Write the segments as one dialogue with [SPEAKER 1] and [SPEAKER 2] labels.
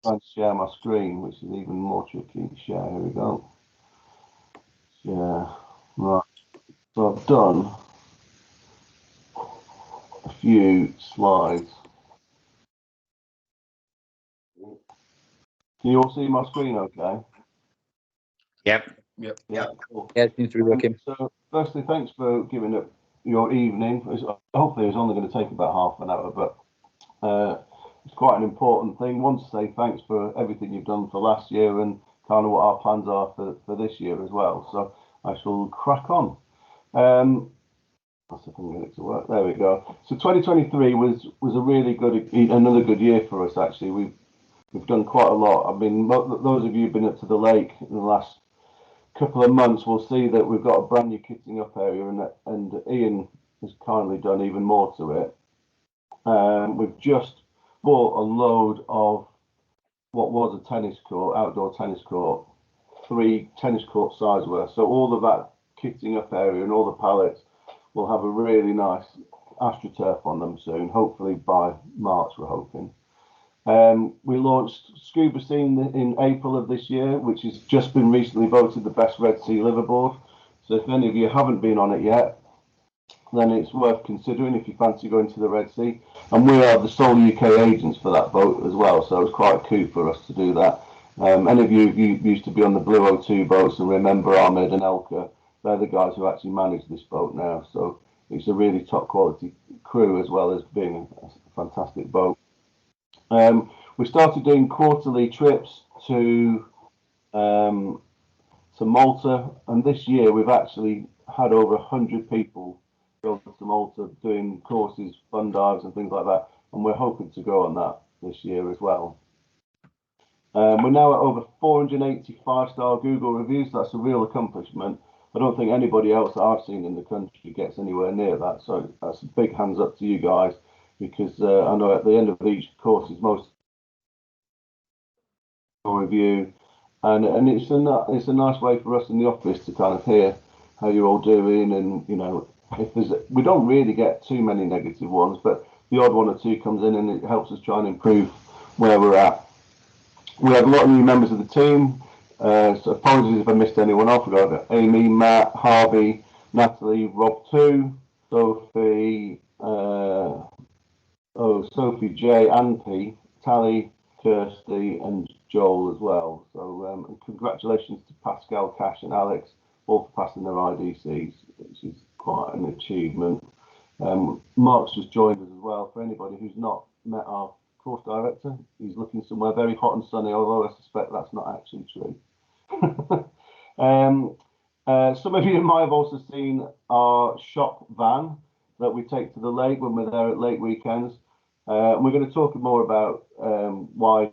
[SPEAKER 1] trying to share my screen, which is even more tricky to share. Here we go. Yeah, right. So I've done a few slides. Can you all see my screen okay?
[SPEAKER 2] Yep.
[SPEAKER 1] Yeah, cool.
[SPEAKER 3] Yeah, it seems to be working.
[SPEAKER 1] So firstly, thanks for giving up your evening. Hopefully it's only going to take about half an hour, but it's quite an important thing. Want to say thanks for everything you've done for last year and kind of what our plans are for this year as well. So I shall crack on. Let's see if I can get it to work. There we go. So 2023 was a really another good year for us. Actually, we've done quite a lot. I mean, those of you who've been up to the lake in the last couple of months will see that we've got a brand new kitting up area, and Ian has kindly done even more to it. We've just bought a load of what was a tennis court, outdoor tennis court, 3 tennis court size worth. So all of that kitting up area and all the pallets will have a really nice AstroTurf on them soon, hopefully by March, we're hoping. We launched Scuba Scene in April of this year, which has just been recently voted the best Red Sea liveaboard. So if any of you haven't been on it yet, then it's worth considering if you fancy going to the Red Sea. And we are the sole UK agents for that boat as well, so it's quite a coup for us to do that. Any of you who used to be on the Blue O2 boats and remember Ahmed and Elka, they're the guys who actually manage this boat now. So it's a really top quality crew as well as being a fantastic boat. We started doing quarterly trips to Malta, and this year we've actually had over 100 people go to Malta doing courses, fun dives and things like that, and we're hoping to go on that this year as well. We're now at over 485-star Google reviews. That's a real accomplishment. I don't think anybody else that I've seen in the country gets anywhere near that, so that's a big hands up to you guys, because I know at the end of each course is most review, and it's a nice way for us in the office to kind of hear how you're all doing, and you know, we don't really get too many negative ones, but the odd one or two comes in and it helps us try and improve where we're at. We have a lot of new members of the team, so apologies if I missed anyone off. We've got Amy, Matt, Harvey, Natalie, Rob 2, Sophie, Sophie J and P, Tally, Kirsty and Joel as well. So and congratulations to Pascal, Cash and Alex, all for passing their IDCs, which is quite an achievement. Mark's just joined us as well. For anybody who's not met our course director, he's looking somewhere very hot and sunny, although I suspect that's not actually true. Some of you might have also seen our shop van that we take to the lake when we're there at lake weekends. We're going to talk more about why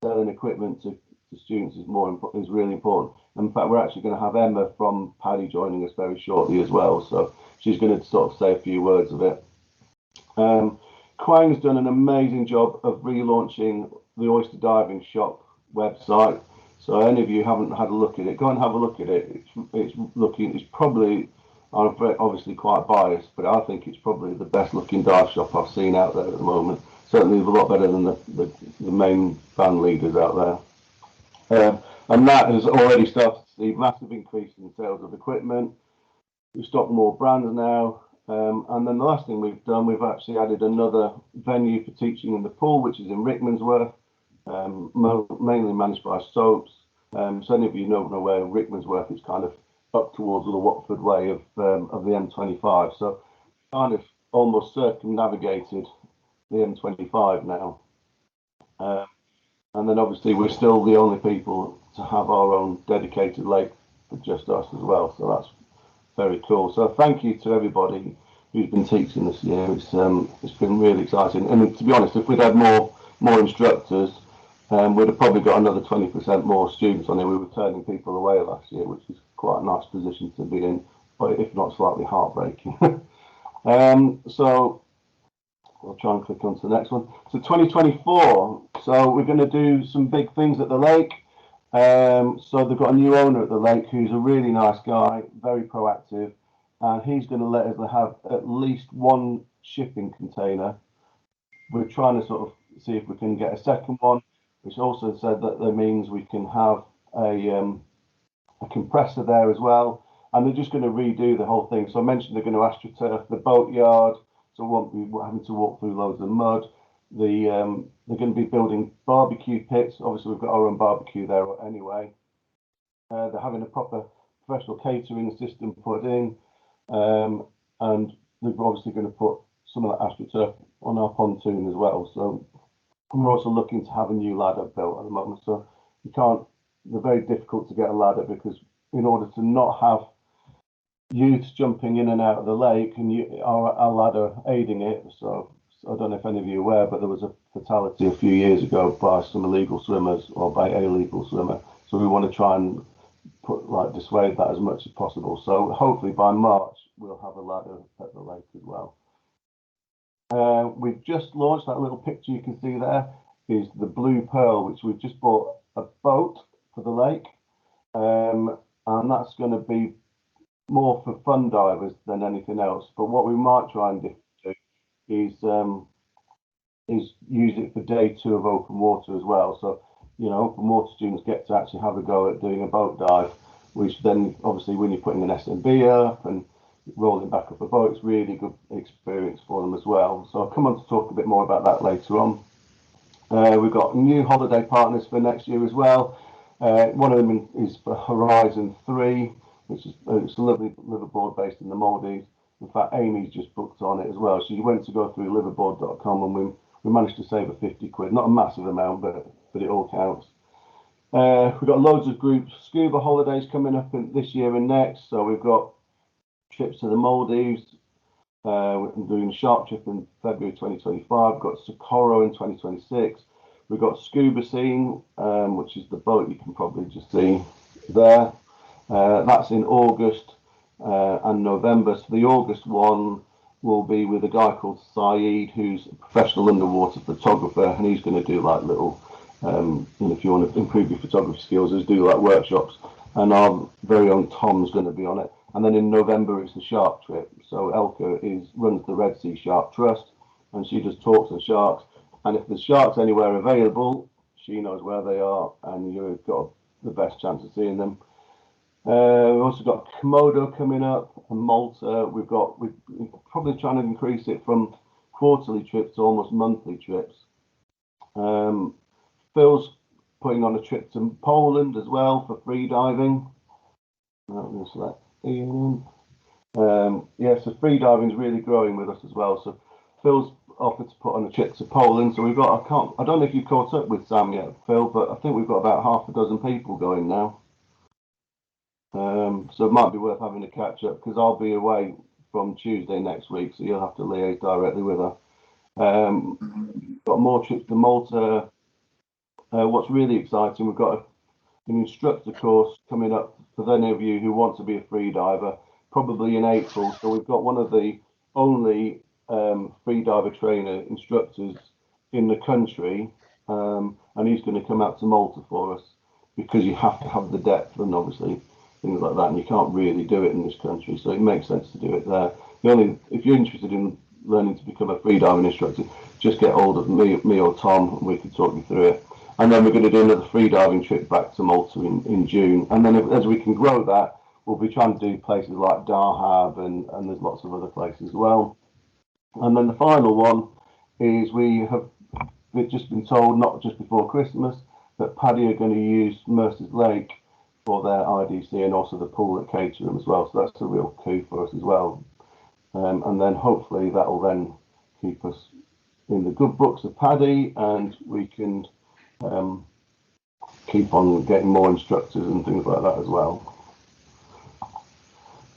[SPEAKER 1] selling equipment to students is really important. In fact, we're actually going to have Emma from Paddy joining us very shortly as well, so she's going to sort of say a few words of it. Quang's done an amazing job of relaunching the Oyster Diving Shop website. So any of you haven't had a look at it, go and have a look at it. It's probably, I'm obviously quite biased, but I think it's probably the best looking dive shop I've seen out there at the moment. Certainly a lot better than the main band leaders out there. And that has already started to see massive increase in sales of equipment. We've stocked more brands now. And then the last thing we've done, we've actually added another venue for teaching in the pool, which is in Rickmansworth, mainly managed by Soaps. So any of you don't know where Rickmansworth is, kind of up towards the Watford way of the M25. So kind of almost circumnavigated the M25 now. And then obviously we're still the only people to have our own dedicated lake for just us as well. So that's very cool. So thank you to everybody who's been teaching this year. It's been really exciting. And to be honest, if we'd had more instructors, we'd have probably got another 20% more students on it. We were turning people away last year, which is quite a nice position to be in, but if not slightly heartbreaking. So I'll try and click on to the next one. So 2024. So we're going to do some big things at the lake. So they've got a new owner at the lake who's a really nice guy, very proactive, and he's going to let us have at least one shipping container. We're trying to sort of see if we can get a second one. which also said that means we can have a compressor there as well. And they're just going to redo the whole thing. So I mentioned they're going to astroturf the boatyard, so we won't be having to walk through loads of mud. They're going to be building barbecue pits. Obviously, we've got our own barbecue there anyway. They're having a proper professional catering system put in, and they're obviously going to put some of that astroturf on our pontoon as well. So we're also looking to have a new ladder built at the moment. So they're very difficult to get a ladder, because in order to not have youths jumping in and out of the lake and our ladder aiding it. So I don't know if any of you are aware, but there was a fatality a few years ago by some illegal swimmers, or by a legal swimmer. So we want to try and dissuade that as much as possible. So hopefully by March we'll have a ladder at the lake as well. We've just launched, that little picture you can see there is the Blue Pearl, which we've just bought a boat for the lake, and that's going to be more for fun divers than anything else. But what we might try and do is use it for day 2 of open water as well. So, open water students get to actually have a go at doing a boat dive, which then obviously when you're putting an SMB up and rolling back up a boat, it's really good experience for them as well. So I'll come on to talk a bit more about that later on. We've got new holiday partners for next year as well. One of them is for Horizon 3, which is it's a lovely liveaboard based in the Maldives. In fact, Amy's just booked on it as well. She went to go through liveaboard.com, and we managed to save her 50 quid. Not a massive amount, but it all counts. We've got loads of group scuba holidays coming up this year and next. So we've got trips to the Maldives. We're doing a shark trip in February 2025. We've got Socorro in 2026. We've got Scuba Scene, which is the boat you can probably just see there. That's in August and November. So the August one will be with a guy called Saeed, who's a professional underwater photographer, and he's going to do little, if you want to improve your photography skills, is do workshops. And our very own Tom's going to be on it. And then in November it's the shark trip. So Elka runs the Red Sea Shark Trust, and she just talks to sharks. And if there's sharks anywhere available, she knows where they are, and you've got the best chance of seeing them. We've also got Komodo coming up, and Malta. We're probably trying to increase it from quarterly trips to almost monthly trips. Phil's putting on a trip to Poland as well for free diving. So free diving is really growing with us as well. So Phil's offered to put on a trip to Poland. So we've got, I don't know if you caught up with Sam yet, Phil, but I think we've got about half a dozen people going now. So it might be worth having a catch up, because I'll be away from Tuesday next week, so you'll have to liaise directly with her. Got more trips to Malta. What's really exciting, we've got an instructor course coming up for any of you who want to be a free diver, probably in April. So we've got one of the only free diver trainer instructors in the country, and he's going to come out to Malta for us, because you have to have the depth and obviously things like that, and you can't really do it in this country, so it makes sense to do it there. If you're interested in learning to become a free diving instructor, just get hold of me or Tom, and we can talk you through it. And then we're going to do another free diving trip back to Malta in June, and then as we can grow that, we'll be trying to do places like Dahab, and there's lots of other places as well. And then the final one is we've just been told, not just before Christmas, that Paddy are going to use Mercer's Lake for their IDC, and also the pool at Caterham as well. So that's a real coup for us as well. And then hopefully that will then keep us in the good books of Paddy, and we can keep on getting more instructors and things like that as well.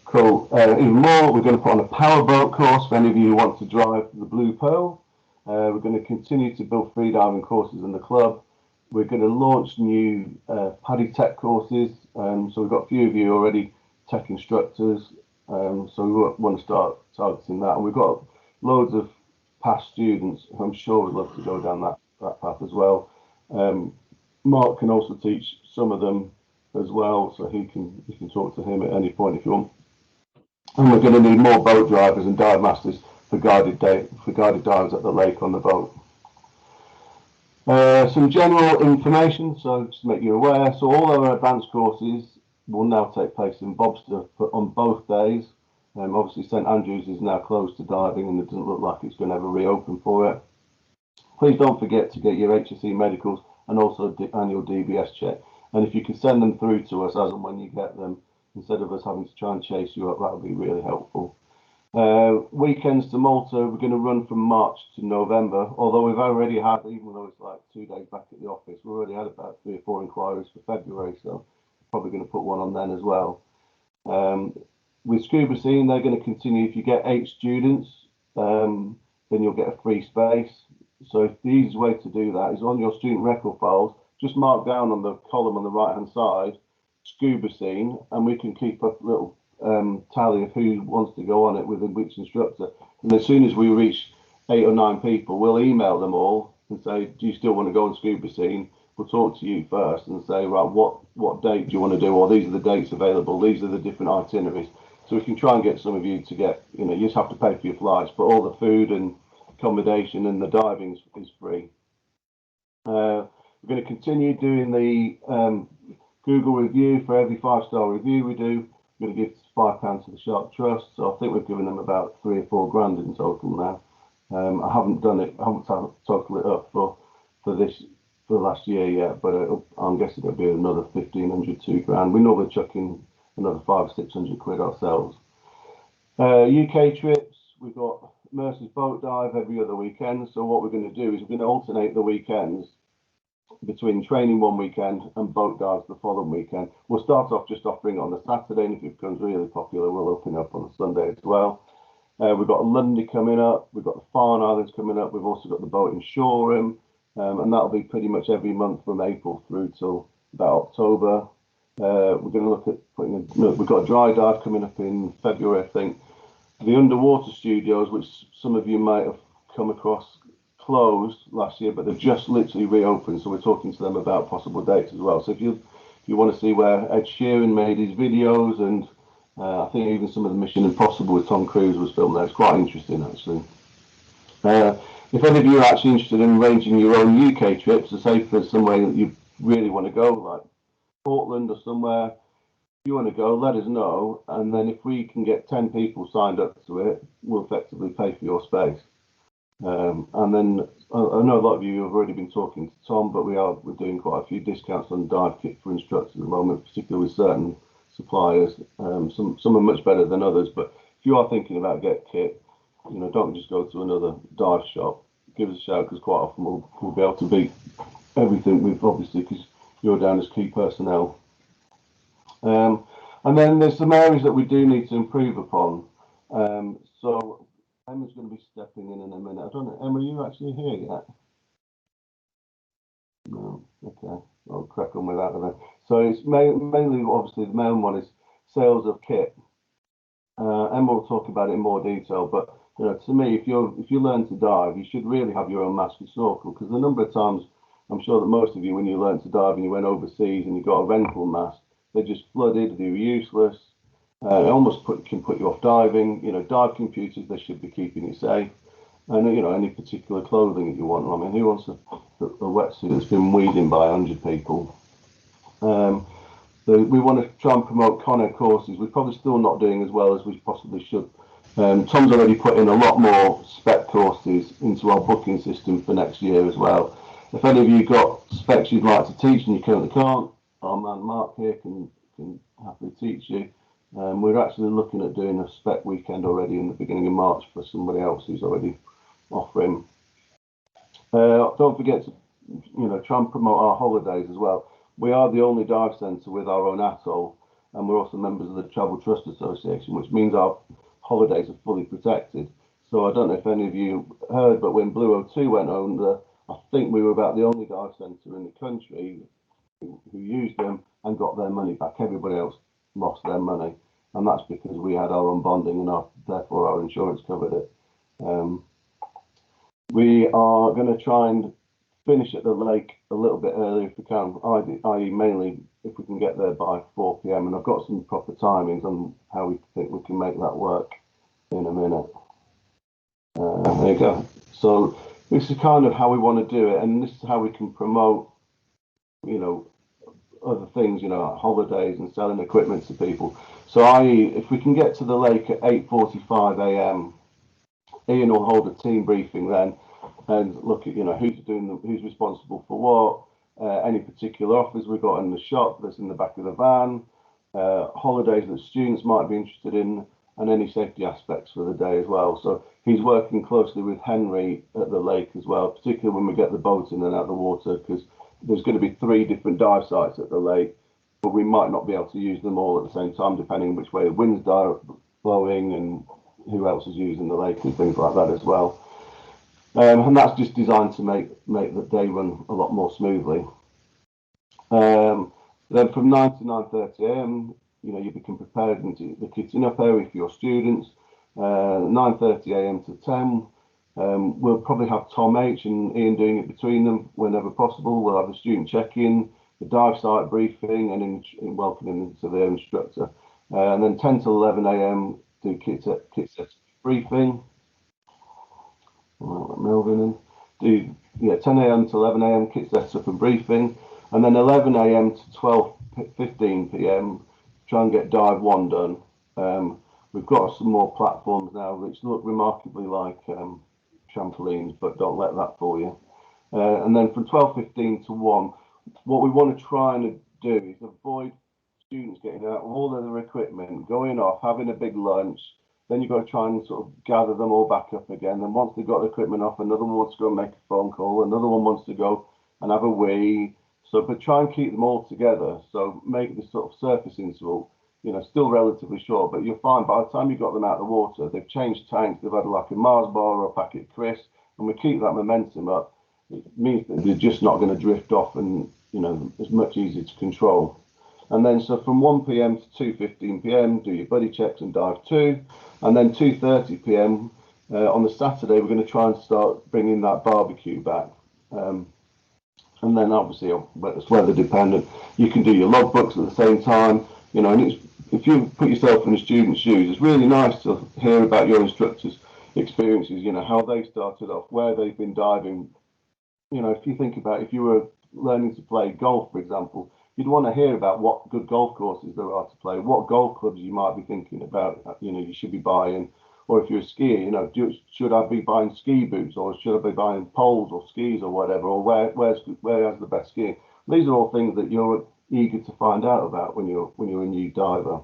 [SPEAKER 1] Cool. Even more, we're going to put on a powerboat course for any of you who want to drive the Blue Pearl. We're going to continue to build free diving courses in the club. We're going to launch new Paddy Tech courses. So we've got a few of you already tech instructors. So we want to start targeting that. And we've got loads of past students who I'm sure would love to go down that path as well. Mark can also teach some of them as well, so you can talk to him at any point if you want. And we're going to need more boat drivers and dive masters for guided dives at the lake on the boat. Some general information, so just to make you aware, so all our advanced courses will now take place in Bobster on both days. Obviously St Andrews is now closed to diving and it doesn't look like it's going to ever reopen for it. Please don't forget to get your HSE medicals and also annual DBS check. And if you can send them through to us as and when you get them, instead of us having to try and chase you up, that would be really helpful. Weekends to Malta, we're going to run from March to November, although we've already had, even though it's like 2 days back at the office, we've already had about 3 or 4 inquiries for February, so probably going to put one on then as well. With Scuba Scene, they're going to continue. If you get 8 students, then you'll get a free space. So the easiest way to do that is on your student record files, just mark down on the column on the right hand side, Scuba Scene, and we can keep a little tally of who wants to go on it with which instructor. And as soon as we reach 8 or 9 people, we'll email them all and say, do you still want to go on Scuba Scene? We'll talk to you first and say, right, what date do you want to do? Or these are the dates available. These are the different itineraries. So we can try and get some of you to get, you just have to pay for your flights, but all the food and accommodation and the diving is free. We're going to continue doing the Google review. For every 5-star review we do, we're going to give £5 to the Shark Trust. So I think we've given them about 3 or 4 grand in total now. I haven't done it, I haven't totaled it up for the last year yet, but I'm guessing it'll be another 1,500, 2 grand. We normally chuck in another 500 or 600 quid ourselves. UK trips, we've got Mercer's boat dive every other weekend. So what we're going to do is we're going to alternate the weekends between training one weekend and boat dives the following weekend. We'll start off just offering it on the Saturday, and if it becomes really popular, we'll open up on the Sunday as well. We've got Lundy coming up, we've got the Farne Islands coming up, we've also got the boat in Shoreham, and that'll be pretty much every month from April through till about October. We're going to look at we've got a dry dive coming up in February, I think. The underwater studios, which some of you might have come across, closed last year, but they've just literally reopened, so we're talking to them about possible dates as well. So if you want to see where Ed Sheeran made his videos, and I think even some of the Mission Impossible with Tom Cruise was filmed there, it's quite interesting actually. If any of you are actually interested in arranging your own UK trips, to say for somewhere that you really want to go, like Portland or somewhere, if you want to go, let us know, and then if we can get 10 people signed up to it, we'll effectively pay for your space. And then I know a lot of you have already been talking to Tom, but we're doing quite a few discounts on dive kit for instructors at the moment, particularly with certain suppliers. Some are much better than others, but if you are thinking about get kit, don't just go to another dive shop. Give us a shout, because quite often we'll be able to beat everything with, obviously, because you're down as key personnel. And then there's some areas that we do need to improve upon. So Emma's going to be stepping in a minute. I don't know, Emma, are you actually here yet? No, okay, I'll crack on with that then. So it's mainly, obviously, the main one is sales of kit. Emma will talk about it in more detail, but to me, if you learn to dive, you should really have your own mask and snorkel, because the number of times, I'm sure that most of you, when you learned to dive and you went overseas and you got a rental mask, they're just flooded, they were useless. It almost can put you off diving. Dive computers, they should be keeping you safe. And any particular clothing that you want. I mean, who wants a wetsuit that's been weeding by 100 people? So we want to try and promote Con Ed courses. We're probably still not doing as well as we possibly should. Tom's already put in a lot more spec courses into our booking system for next year as well. If any of you got specs you'd like to teach and you currently can't, our man Mark here can happily teach you. We're actually looking at doing a spec weekend already in the beginning of March for somebody else who's already offering. Don't forget to try and promote our holidays as well. We are the only dive centre with our own atoll, and we're also members of the Travel Trust Association, which means our holidays are fully protected. So I don't know if any of you heard, but when Blue O2 went under, I think we were about the only dive centre in the country who used them and got their money back. Everybody else lost their money, and that's because we had our own bonding and therefore our insurance covered it. We are going to try and finish at the lake a little bit earlier if we can, i.e. mainly if we can get there by 4 p.m. and I've got some proper timings on how we think we can make that work in a minute. There you go. So this is kind of how we want to do it, and this is how we can promote, you know, other things, you know, like holidays and selling equipment to people. So if we can get to the lake at 8:45 a.m., Ian will hold a team briefing then and look at, you know, who's responsible for what, any particular offers we've got in the shop that's in the back of the van, holidays that students might be interested in, and any safety aspects for the day as well. So he's working closely with Henry at the lake as well, particularly when we get the boats in and out of the water, because there's going to be 3 different dive sites at the lake, but we might not be able to use them all at the same time, depending on which way the wind's blowing and who else is using the lake and things like that as well. And that's just designed to make the day run a lot more smoothly. Then from 9 to 9:30 a.m., you know, you become prepared into the kitchen up area for your students. 9:30 a.m. to 10. We'll probably have Tom H and Ian doing it between them whenever possible. We'll have a student check-in, the dive site briefing, and welcoming them to their instructor. And then 10 to 11 a.m. do kit set briefing. Melvin do 10 a.m. to 11 a.m. kit setup and briefing, and then 11 a.m. to 12:15 p.m. try and get dive 1 done. We've got some more platforms now which look remarkably like trampolines, but don't let that fool you. And then from 12:15 to 1, what we want to try and do is avoid students getting out all of their equipment, going off, having a big lunch. Then you've got to try and sort of gather them all back up again. And once they've got the equipment off, another one wants to go and make a phone call, another one wants to go and have a wee. So, but try and keep them all together. So make the sort of surface interval, you know, still relatively short, but you'll find by the time you've got them out of the water, they've changed tanks, they've had like a Mars bar or a packet of crisps, and we keep that momentum up. It means that they're just not going to drift off, and, you know, it's much easier to control. And then so from 1 p.m. to 2:15 p.m. do your buddy checks and dive 2, and then 2:30 p.m. On the Saturday we're going to try and start bringing that barbecue back. And then obviously it's weather dependent. You can do your logbooks at the same time, you know, and if you put yourself in a student's shoes, it's really nice to hear about your instructors' experiences, you know, how they started off, where they've been diving. You know, if you think about if you were learning to play golf, for example, you'd want to hear about what good golf courses there are to play, what golf clubs you might be thinking about, you know, you should be buying. Or if you're a skier, you know, should I be buying ski boots, or should I be buying poles or skis or whatever, or where has the best skiing? These are all things that you're eager to find out about when you're a new diver.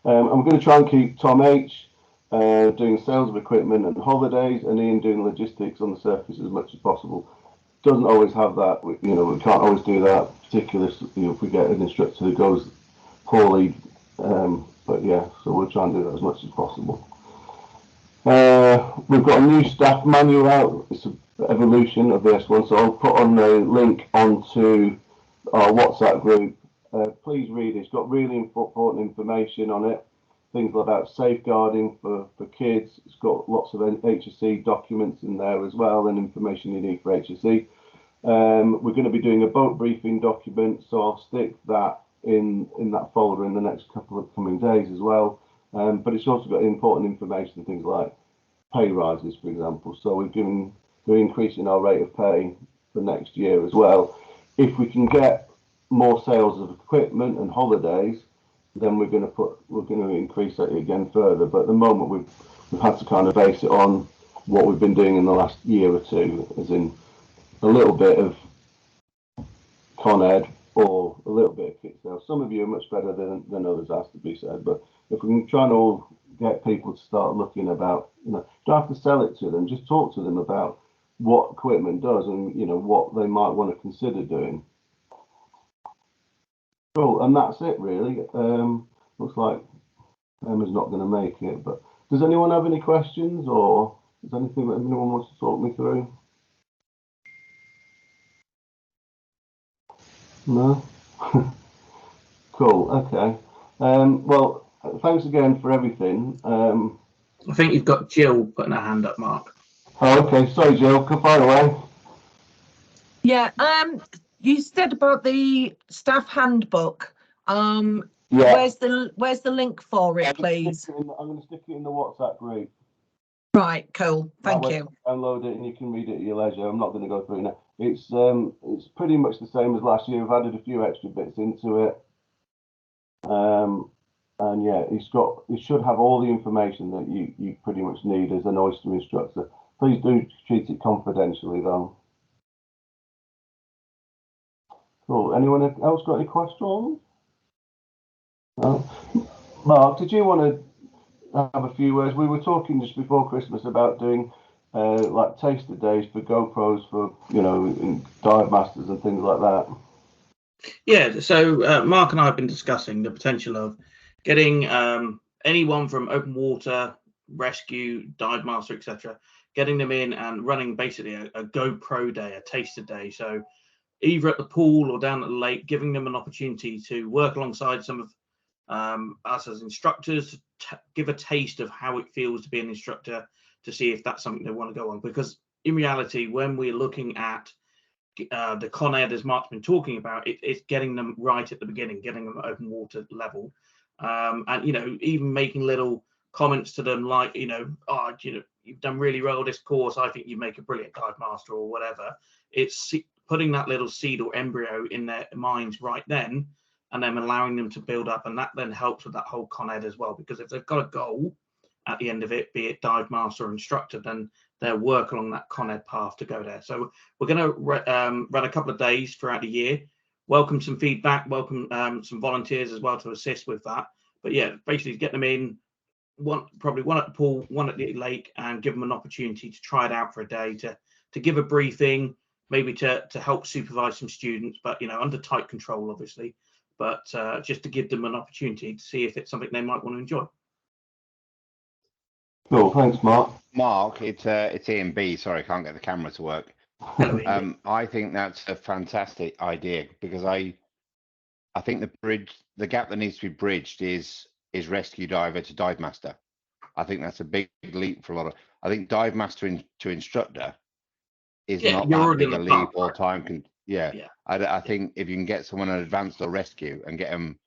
[SPEAKER 1] And we're going to try and keep Tom H doing sales of equipment and holidays, and Ian doing logistics on the surface as much as possible. Doesn't always have that, you know, we can't always do that, particularly, you know, if we get an instructor who goes poorly. But yeah, so we'll try and do that as much as possible. We've got a new staff manual out. It's an evolution of this one, so I'll put on a link onto our WhatsApp group. Please read it. It's got really important information on it. Things about safeguarding for kids. It's got lots of HSE documents in there as well, and information you need for HSE. We're going to be doing a boat briefing document, so I'll stick that in that folder in the next couple of coming days as well. But it's also got important information, things like pay rises, for example. So we're increasing our rate of pay for next year as well. If we can get more sales of equipment and holidays, then we're going to increase that again further. But at the moment we've had to kind of base it on what we've been doing in the last year or two, as in a little bit of Con Ed or a little bit of kit sales. Some of you are much better than others, has to be said. But if we can try and all get people to start looking about, you know, don't have to sell it to them, just talk to them about what equipment does and, you know, what they might want to consider doing. Cool, and that's it really. Looks like Emma's not going to make it, but does anyone have any questions, or is there anything that anyone wants to talk me through? No? Cool, okay. Well, thanks again for everything.
[SPEAKER 3] I think you've got Jill putting her hand up, Mark.
[SPEAKER 1] Oh, okay, sorry Jill, go fire away.
[SPEAKER 4] Yeah, you said about the staff handbook.
[SPEAKER 1] Yeah.
[SPEAKER 4] Where's the link for it, please?
[SPEAKER 1] I'm going to stick it in the WhatsApp group.
[SPEAKER 4] Right, cool. Thank
[SPEAKER 1] That way
[SPEAKER 4] you.
[SPEAKER 1] Download it and you can read it at your leisure. I'm not going to go through it now. It's pretty much the same as last year. We've added a few extra bits into it. And yeah, it should have all the information that you pretty much need as an Oyster instructor. Please do treat it confidentially though. Cool. Anyone else got any questions? No? Mark, did you want to have a few words? We were talking just before Christmas about doing like taster days for GoPros for, you know, dive masters and things like that.
[SPEAKER 3] Yeah, so Mark and I have been discussing the potential of getting anyone from open water, rescue, dive master, etc., getting them in and running basically a GoPro day, a taster day. So either at the pool or down at the lake, giving them an opportunity to work alongside some of us as instructors, to give a taste of how it feels to be an instructor, to see if that's something they want to go on. Because in reality, when we're looking at the Con Ed, as Mark's been talking about, it's getting them right at the beginning, getting them at open water level, and you know, even making little comments to them like, you know, oh, you know, you've done really well this course, I think you make a brilliant dive master or whatever. It's putting that little seed or embryo in their minds right then, and then allowing them to build up, and that then helps with that whole Con Ed as well, because if they've got a goal at the end of it, be it dive master or instructor, then they'll work along that Con Ed path to go there. So we're going to run a couple of days throughout the year. Welcome some feedback, welcome some volunteers as well to assist with that. But yeah, basically get them in, probably one at the pool, one at the lake, and give them an opportunity to try it out for a day, to give a briefing, maybe to help supervise some students, but you know, under tight control, obviously, but just to give them an opportunity to see if it's something they might want to enjoy.
[SPEAKER 1] Cool, thanks, Mark.
[SPEAKER 2] Mark, it's Ian B. Sorry, I can't get the camera to work.
[SPEAKER 3] Hello, Ian.
[SPEAKER 2] I think that's a fantastic idea, because I think the gap that needs to be bridged is rescue diver to dive master. I think that's a big leap for a lot of. I think dive master to instructor is not that big a leap or time. Yeah. I think if you can get someone an advanced or rescue and get them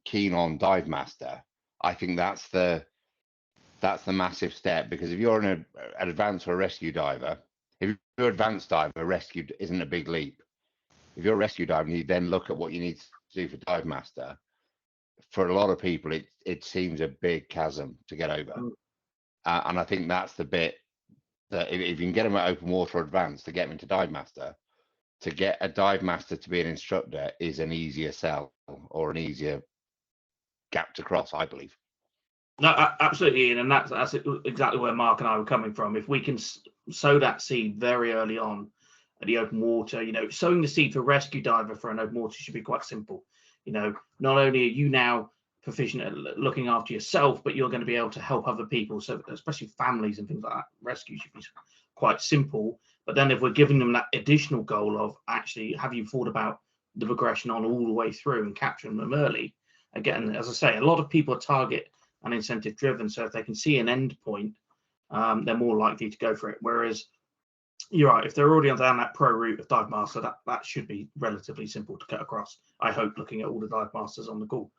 [SPEAKER 2] keen on dive master, I think that's the massive step. Because if you're an advanced or a rescue diver, if you're an advanced diver, rescue isn't a big leap. If you're a rescue diver, you then look at what you need to do for dive master. For a lot of people, it seems a big chasm to get over, and I think that's the bit that if you can get them at open water or advanced, to get them into dive master, to get a dive master to be an instructor is an easier sell or an easier gap to cross, I believe.
[SPEAKER 3] No, absolutely, Ian, and that's exactly where Mark and I were coming from. If we can sow that seed very early on at the open water, you know, sowing the seed for rescue diver for an open water should be quite simple. You know, not only are you now proficient at looking after yourself, but you're going to be able to help other people. So especially families and things like that, rescue should be quite simple. But then if we're giving them that additional goal of actually, have you thought about the progression on all the way through and capturing them early? Again, as I say, a lot of people are target and incentive driven. So if they can see an end point, they're more likely to go for it. Whereas you're right, if they're already on down that pro route of dive master, that should be relatively simple to cut across. I hope, looking at all the dive masters on the call.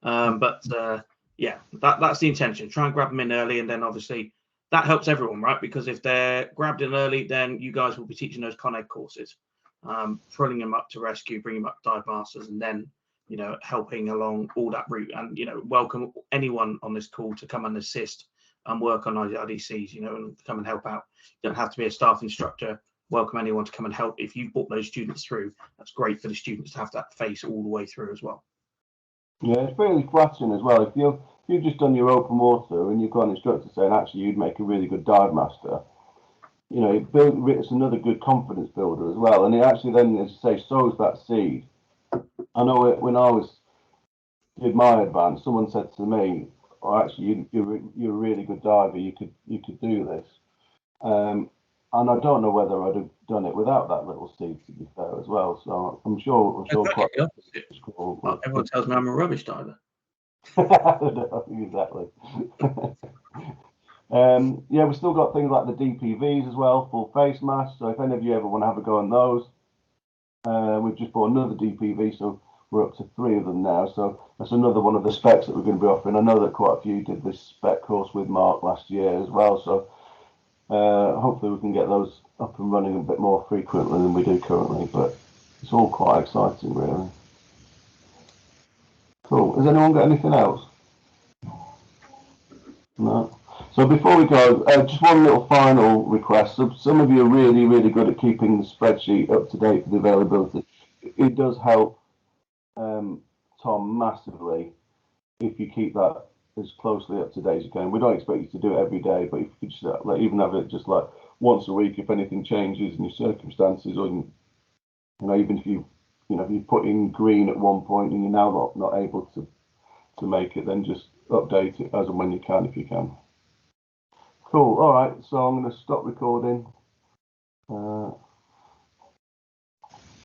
[SPEAKER 3] Yeah, that's the intention. Try and grab them in early, and then obviously that helps everyone, right? Because if they're grabbed in early, then you guys will be teaching those Con Ed courses, pulling them up to rescue, bringing them up to dive masters, and then, you know, helping along all that route. And, you know, welcome anyone on this call to come and assist and work on IDCs, you know, and come and help out. You don't have to be a staff instructor. Welcome anyone to come and help. If you've brought those students through, that's great for the students to have that face all the way through as well.
[SPEAKER 1] Yeah, it's really flattering as well. If you've just done your open water and you've got an instructor saying actually you'd make a really good dive master, you know, it's another good confidence builder as well. And it actually then, as you say, sows that seed. I know when I did my advance, someone said to me, "Oh, actually, you're a really good diver. You could do this." And I don't know whether I'd have done it without that little seed, to be fair, as well. So I'm sure quite
[SPEAKER 3] the opposite. Well, everyone tells me I'm a rubbish diver.
[SPEAKER 1] Exactly. Yeah, we've still got things like the DPVs as well, full face masks. So if any of you ever want to have a go on those, we've just bought another DPV. So we're up to 3 of them now. So that's another one of the specs that we're going to be offering. I know that quite a few did this spec course with Mark last year as well. So hopefully we can get those up and running a bit more frequently than we do currently. But it's all quite exciting, really. Cool. Has anyone got anything else? No. So before we go, just one little final request. So some of you are really, really good at keeping the spreadsheet up to date for the availability. It does help Tom massively if you keep that as closely up to date as you can. We don't expect you to do it every day, but if you could just even have it just like once a week, if anything changes in your circumstances, or even if if you put in green at one point and you're now not able to make it, then just update it as and when you can, if you can. Cool. All right. So I'm going to stop recording.